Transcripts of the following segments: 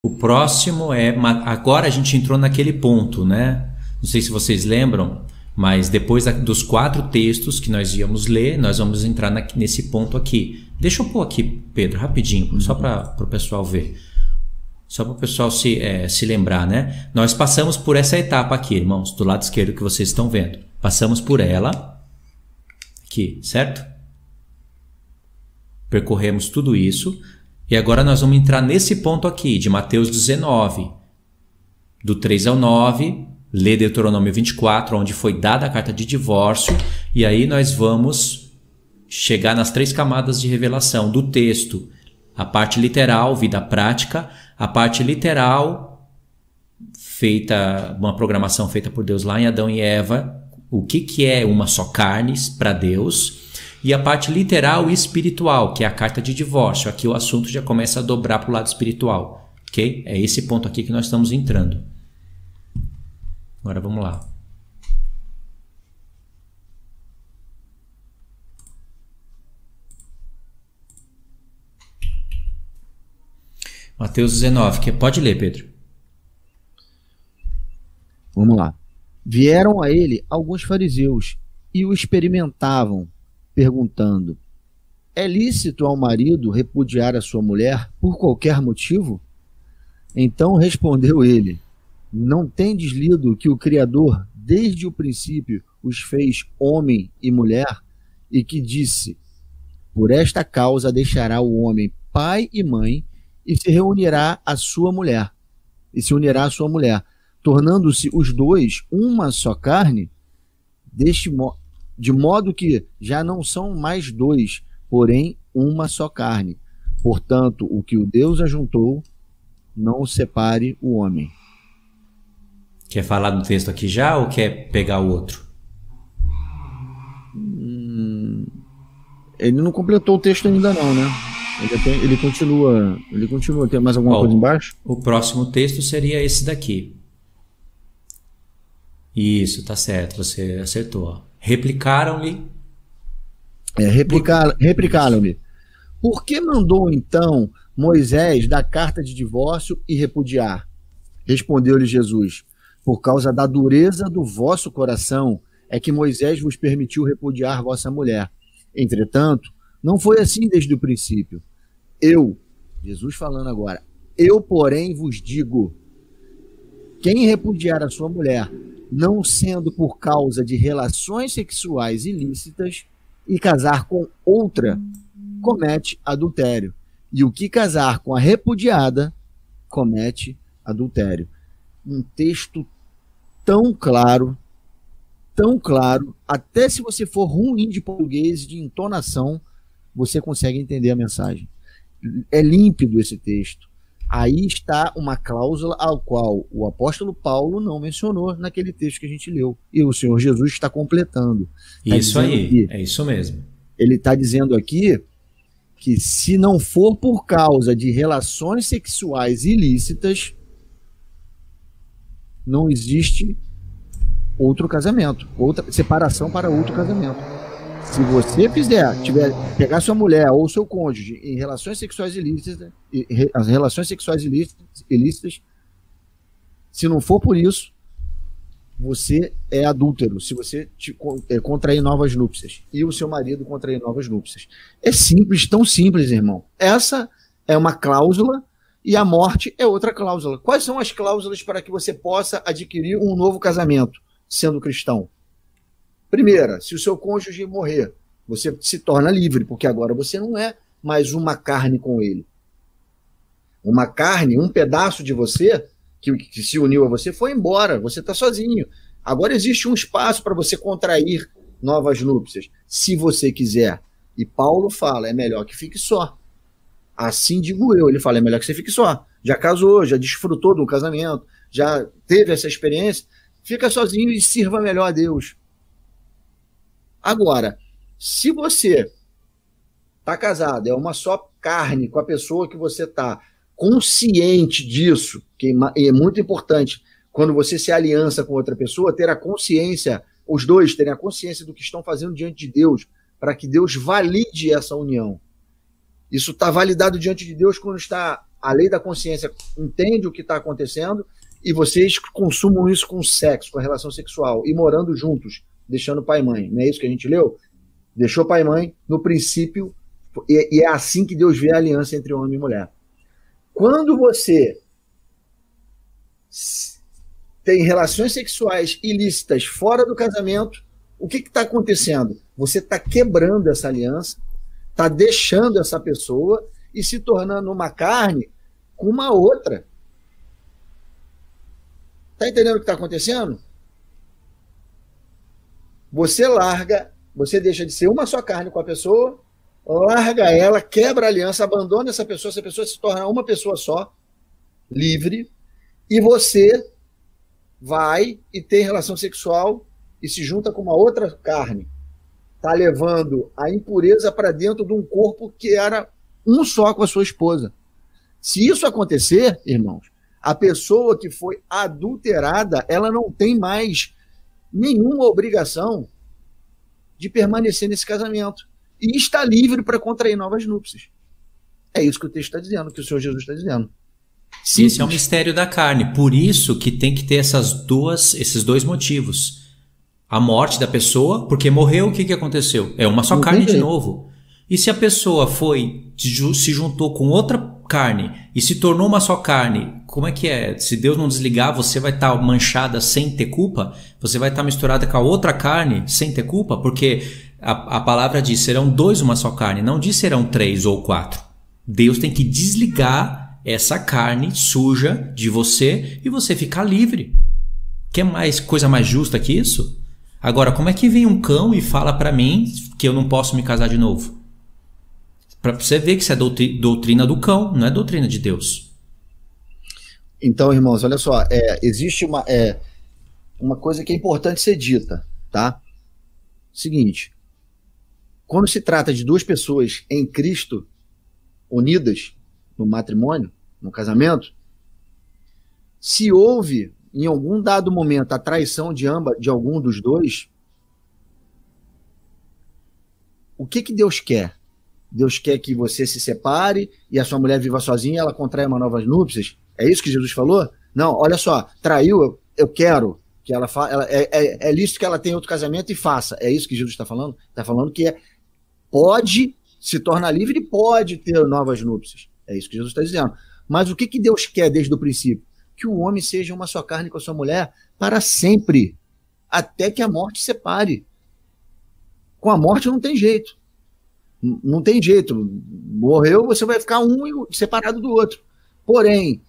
O próximo é... Agora a gente entrou naquele ponto, né? Não sei se vocês lembram, mas depois dos 4 textos que nós íamos ler, nós vamos entrar nesse ponto aqui. Deixa eu pôr aqui, Pedro, rapidinho, só para o pessoal ver. Só para o pessoal se lembrar, né? Nós passamos por essa etapa aqui, irmãos, do lado esquerdo que vocês estão vendo. Passamos por ela, aqui, certo? Percorremos tudo isso. E agora nós vamos entrar nesse ponto aqui, de Mateus 19, do 3 ao 9, ler Deuteronômio 24, onde foi dada a carta de divórcio, e aí nós vamos chegar nas 3 camadas de revelação do texto. A parte literal, vida prática, a parte literal, uma programação feita por Deus lá em Adão e Eva, o que é uma só carne para Deus, e a parte literal e espiritual, que é a carta de divórcio. Aqui o assunto já começa a dobrar para o lado espiritual, ok? É esse ponto aqui que nós estamos entrando. Agora vamos lá. Mateus 19, pode ler, Pedro. Vamos lá. Vieram a ele alguns fariseus e o experimentavam, perguntando: é lícito ao marido repudiar a sua mulher por qualquer motivo? Então respondeu ele: não tendes lido que o Criador, desde o princípio, os fez homem e mulher, e que disse: por esta causa deixará o homem pai e mãe, e se reunirá à sua mulher, tornando-se os dois uma só carne, de modo que já não são mais dois, porém uma só carne. Portanto, o que o Deus ajuntou, não separe o homem. Quer falar do texto aqui já ou quer pegar o outro? Ele não completou o texto ainda não, né? Ele continua. Tem mais alguma coisa embaixo? O próximo texto seria esse daqui. Isso, tá certo, você acertou. Ó. Replicaram-lhe. Replicaram-lhe. Por que mandou então Moisés dar carta de divórcio e repudiar? Respondeu-lhe Jesus: por causa da dureza do vosso coração é que Moisés vos permitiu repudiar vossa mulher. Entretanto, não foi assim desde o princípio. Jesus falando agora, porém vos digo, quem repudiar a sua mulher, não sendo por causa de relações sexuais ilícitas, e casar com outra, comete adultério. E o que casar com a repudiada, comete adultério. Um texto tão claro, até se você for ruim de português, de entonação, você consegue entender a mensagem. É límpido esse texto. Aí está uma cláusula ao qual o apóstolo Paulo não mencionou naquele texto que a gente leu. E o Senhor Jesus está completando. Isso aí, é isso mesmo. Ele está dizendo aqui que se não for por causa de relações sexuais ilícitas, não existe outro casamento, outra separação para outro casamento. Se você pegar sua mulher ou seu cônjuge em relações sexuais ilícitas, as relações sexuais ilícitas, se não for por isso, você é adúltero. Se você contrair novas núpcias e o seu marido contrair novas núpcias. É simples, tão simples, irmão. Essa é uma cláusula e a morte é outra cláusula. Quais são as cláusulas para que você possa adquirir um novo casamento, sendo cristão? Primeira, se o seu cônjuge morrer, você se torna livre, porque agora você não é mais uma carne com ele. Uma carne, um pedaço de você, que se uniu a você, foi embora, você está sozinho. Agora existe um espaço para você contrair novas núpcias, se você quiser. E Paulo fala, é melhor que fique só. Assim digo eu, ele fala, é melhor que você fique só. Já casou, já desfrutou de um casamento, já teve essa experiência, fica sozinho e sirva melhor a Deus. Agora, se você está casado, é uma só carne com a pessoa que você está, consciente disso, que é muito importante, quando você se aliança com outra pessoa, ter a consciência, os dois terem a consciência do que estão fazendo diante de Deus, para que Deus valide essa união. Isso está validado diante de Deus quando está a lei da consciência entende o que está acontecendo e vocês consumam isso com sexo, com a relação sexual, e morando juntos, deixando pai e mãe. Não é isso que a gente leu? Deixou pai e mãe, no princípio, e é assim que Deus vê a aliança entre homem e mulher. Quando você tem relações sexuais ilícitas fora do casamento, o que está acontecendo? Você está quebrando essa aliança, está deixando essa pessoa e se tornando uma carne com uma outra. Está entendendo o que está acontecendo? Você larga, você deixa de ser uma só carne com a pessoa, larga ela, quebra a aliança, abandona essa pessoa se torna uma pessoa só, livre, e você vai e tem relação sexual e se junta com uma outra carne. Está levando a impureza para dentro de um corpo que era um só com a sua esposa. Se isso acontecer, irmãos, a pessoa que foi adulterada, ela não tem mais nenhuma obrigação de permanecer nesse casamento e está livre para contrair novas núpcias. É isso que o texto está dizendo, que o Senhor Jesus está dizendo. Simples. Esse é o mistério da carne. Por isso que tem que ter esses dois motivos. A morte da pessoa, porque morreu, o que aconteceu? É uma só carne de novo. E se a pessoa se juntou com outra carne e se tornou uma só carne, como é que é? Se Deus não desligar, você vai estar manchada sem ter culpa? Você vai estar misturada com a outra carne sem ter culpa? Porque a palavra diz, serão dois uma só carne, não diz serão 3 ou 4. Deus tem que desligar essa carne suja de você e você ficar livre. Quer coisa mais justa que isso? Agora, como é que vem um cão e fala para mim que eu não posso me casar de novo? Para você ver que isso é doutrina do cão, não é doutrina de Deus. Então, irmãos, olha só, existe uma coisa que é importante ser dita, tá? Seguinte, quando se trata de duas pessoas em Cristo, unidas no matrimônio, no casamento, se houve em algum dado momento a traição de algum dos dois, o que Deus quer? Deus quer que você se separe e a sua mulher viva sozinha e ela contraia uma nova núpcias? É isso que Jesus falou? Não, olha só, traiu, eu quero que ela faça, é lícito que ela tenha outro casamento e faça. É isso que Jesus está falando? Está falando que pode se tornar livre e pode ter novas núpcias. É isso que Jesus está dizendo. Mas o que Deus quer desde o princípio? Que o homem seja uma só carne com a sua mulher para sempre, até que a morte separe. Com a morte não tem jeito. Não tem jeito. Morreu, você vai ficar um separado do outro. Porém,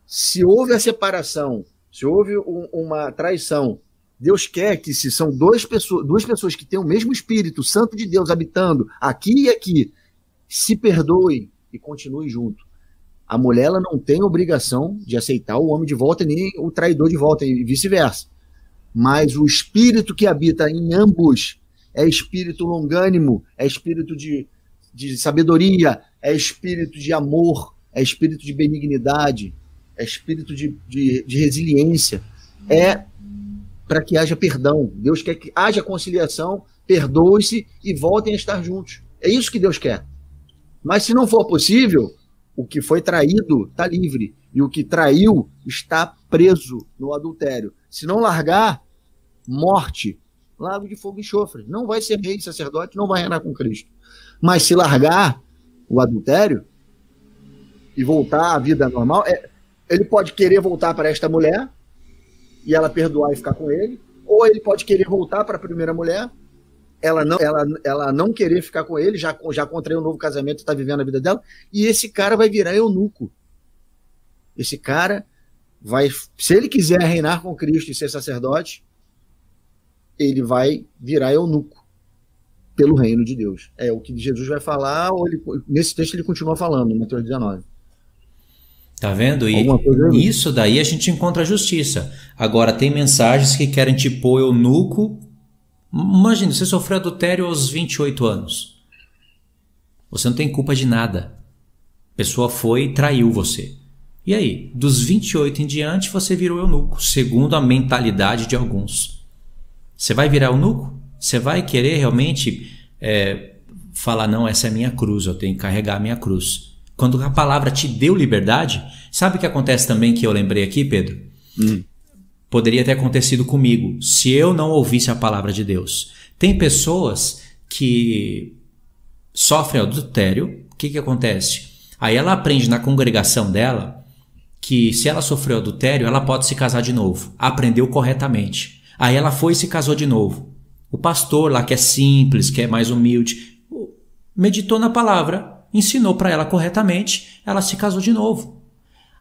se houve a separação, se houve uma traição, Deus quer que, se são duas pessoas que têm o mesmo Espírito Santo de Deus habitando aqui e aqui, se perdoem e continuem junto. A mulher, ela não tem obrigação de aceitar o homem de volta, nem o traidor de volta, e vice-versa. Mas o Espírito que habita em ambos é espírito longânimo, é espírito de sabedoria, é espírito de amor, é espírito de benignidade, é espírito de resiliência. É para que haja perdão. Deus quer que haja conciliação, perdoe-se e voltem a estar juntos. É isso que Deus quer. Mas se não for possível, o que foi traído está livre e o que traiu está preso no adultério. Se não largar, morte, lago de fogo e enxofre. Não vai ser rei, sacerdote, não vai reinar com Cristo. Mas se largar o adultério e voltar à vida normal, ele pode querer voltar para esta mulher e ela perdoar e ficar com ele, ou ele pode querer voltar para a primeira mulher, ela não querer ficar com ele, já contraiu um novo casamento e está vivendo a vida dela, e esse cara vai virar eunuco. Esse cara vai, se ele quiser reinar com Cristo e ser sacerdote, ele vai virar eunuco pelo reino de Deus. É o que Jesus vai falar, nesse texto ele continua falando, em Mateus 19. Tá vendo? E isso daí a gente encontra a justiça. Agora, tem mensagens que querem te pôr eunuco. Imagina, você sofreu adultério aos 28 anos. Você não tem culpa de nada. A pessoa foi e traiu você. E aí? Dos 28 em diante, você virou eunuco, segundo a mentalidade de alguns. Você vai virar eunuco? Você vai querer realmente falar, não, essa é a minha cruz, eu tenho que carregar a minha cruz. Quando a palavra te deu liberdade, sabe o que acontece também que eu lembrei aqui, Pedro? Poderia ter acontecido comigo se eu não ouvisse a palavra de Deus. Tem pessoas que sofrem adultério, o que acontece? Aí ela aprende na congregação dela que se ela sofreu adultério, ela pode se casar de novo. Aprendeu corretamente. Aí ela foi e se casou de novo. O pastor lá, que é simples, que é mais humilde, meditou na palavra, ensinou para ela corretamente, ela se casou de novo.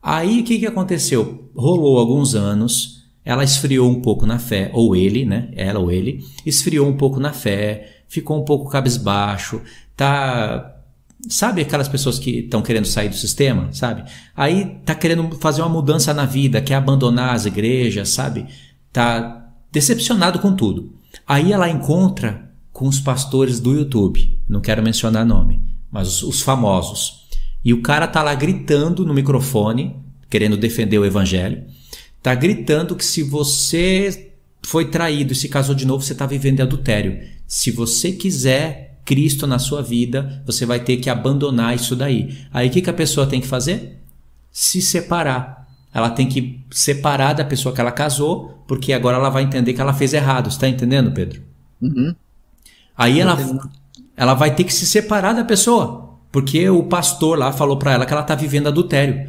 Aí o que aconteceu? Rolou alguns anos, ela esfriou um pouco na fé, ou ele, né? Ela ou ele, esfriou um pouco na fé, ficou um pouco cabisbaixo, tá... Sabe aquelas pessoas que estão querendo sair do sistema, sabe? Aí tá querendo fazer uma mudança na vida, quer abandonar as igrejas, sabe? Tá decepcionado com tudo. Aí ela encontra com os pastores do YouTube, não quero mencionar nome, mas os famosos. E o cara tá lá gritando no microfone, querendo defender o evangelho, tá gritando que se você foi traído e se casou de novo, você tá vivendo adultério. Se você quiser Cristo na sua vida, você vai ter que abandonar isso daí. Aí o que a pessoa tem que fazer? Se separar. Ela tem que separar da pessoa que ela casou, porque agora ela vai entender que ela fez errado. Você está entendendo, Pedro? Aí ela vai ter que se separar da pessoa, porque o pastor lá falou para ela que ela está vivendo adultério,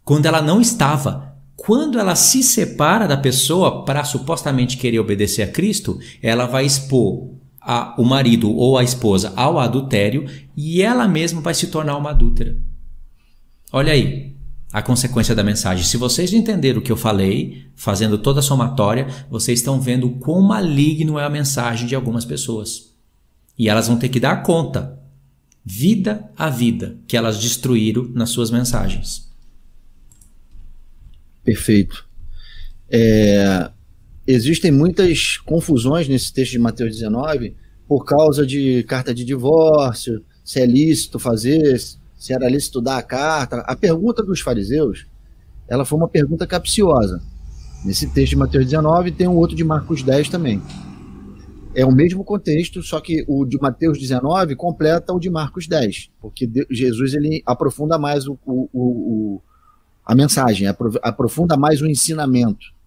quando ela não estava. Quando ela se separa da pessoa para supostamente querer obedecer a Cristo, ela vai expor o marido ou a esposa ao adultério e ela mesma vai se tornar uma adúltera. Olha aí a consequência da mensagem. Se vocês entenderam o que eu falei, fazendo toda a somatória, vocês estão vendo o quão maligno é a mensagem de algumas pessoas. E elas vão ter que dar conta, vida a vida, que elas destruíram nas suas mensagens. Perfeito. Existem muitas confusões nesse texto de Mateus 19 por causa de carta de divórcio, se é lícito fazer, se era lícito dar a carta. A pergunta dos fariseus, ela foi uma pergunta capciosa. Nesse texto de Mateus 19 tem um outro de Marcos 10 também. É o mesmo contexto, só que o de Mateus 19 completa o de Marcos 10, porque Jesus ele aprofunda mais a mensagem, aprofunda mais o ensinamento.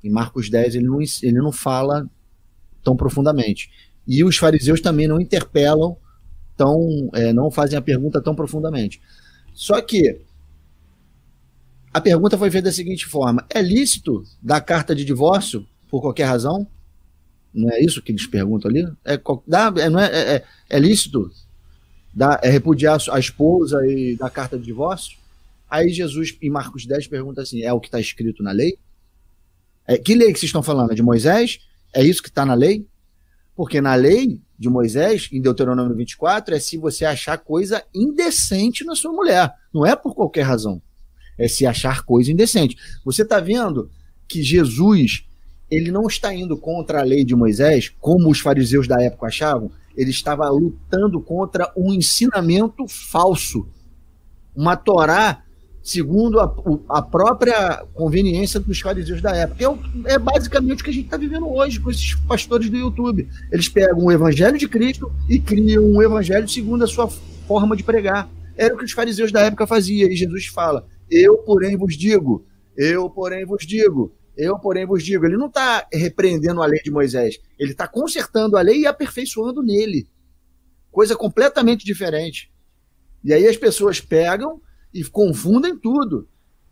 Em Marcos 10 ele não fala tão profundamente. E os fariseus também não interpelam, não fazem a pergunta tão profundamente. Só que a pergunta foi feita da seguinte forma: é lícito dar carta de divórcio por qualquer razão? Não é isso que eles perguntam ali? É lícito repudiar a esposa e dar carta de divórcio? Aí Jesus, em Marcos 10, pergunta assim: é o que está escrito na lei? Que lei que vocês estão falando? É de Moisés? É isso que está na lei? Porque na lei de Moisés, em Deuteronômio 24, é se você achar coisa indecente na sua mulher. Não é por qualquer razão. É se achar coisa indecente. Você está vendo que Jesus, ele não está indo contra a lei de Moisés, como os fariseus da época achavam. Ele estava lutando contra um ensinamento falso. Uma Torá segundo a própria conveniência dos fariseus da época. É basicamente o que a gente está vivendo hoje com esses pastores do YouTube. Eles pegam o evangelho de Cristo e criam um evangelho segundo a sua forma de pregar. Era o que os fariseus da época faziam. E Jesus fala: eu, porém, vos digo, eu, porém, vos digo, eu, porém, vos digo. Ele não está repreendendo a lei de Moisés. Ele está consertando a lei e aperfeiçoando nele. Coisa completamente diferente. E aí as pessoas pegam e confundem tudo.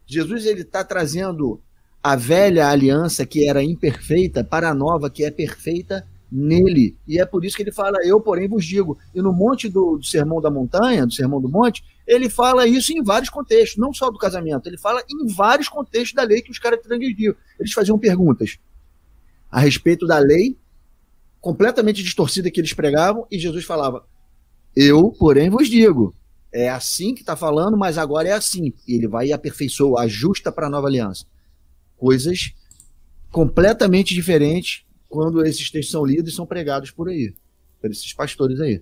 Jesus está trazendo a velha aliança que era imperfeita para a nova que é perfeita nele. E é por isso que ele fala: eu, porém, vos digo. E no monte do Sermão da Montanha, do Sermão do Monte, ele fala isso em vários contextos, não só do casamento. Ele fala em vários contextos da lei que os caras transgrediam. Eles faziam perguntas a respeito da lei completamente distorcida que eles pregavam, e Jesus falava: eu, porém, vos digo. É assim que está falando, mas agora é assim. E ele vai e aperfeiçoa, ajusta para a nova aliança. Coisas completamente diferentes quando esses textos são lidos e são pregados por aí, por esses pastores aí.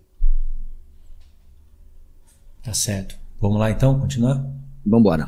Tá certo. Vamos lá então, continuar? Vamos embora.